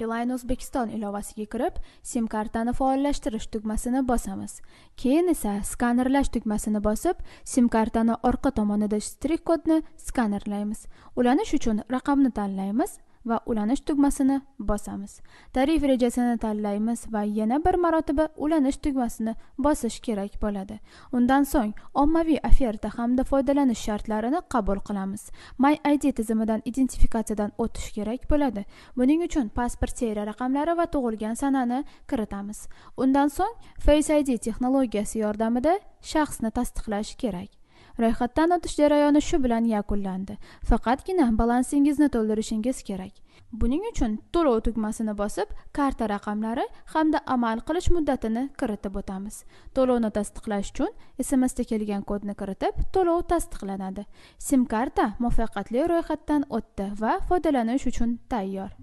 Beeline O'zbekiston ilovasiga kirib, SIM kartani faollashtirish tugmasini bosamiz. Keyin esa skanerlash tugmasini bosib, SIM kartani orqa tomonida strik kodni skanerlaymiz. Ulanish uchun raqamni tanlaymiz va ulanish tugmasini bosamiz. Tarif rejasini tanlaymiz va yana bir marotaba ulanish tugmasini bosish kerak bo'ladi. Undan so'ng ommaviy oferta hamda foydalanish shartlarini qabul qilamiz. MyID tizimidan identifikatsiyadan o'tish kerak bo'ladi. Buning uchun pasport seriya raqamlari va tug'ilgan sanani kiritamiz. Undan so'ng Face ID texnologiyasi yordamida shaxsni tasdiqlash kerak. Ro'yxatdan o'tish jarayoni shu bilan yakunlandi. Faqatgina balansingizni to'ldirishingiz kerak. Buning uchun to'lov tugmasini bosib, karta raqamlari hamda amal qilish muddatini kiritib o'tamiz. To'lovni tasdiqlash uchun SMSda kelgan kodni kiritib, to'lov tasdiqlanadi. SIM karta muvaffaqiyatli ro'yxatdan o'tdi va foydalanish uchun tayyor.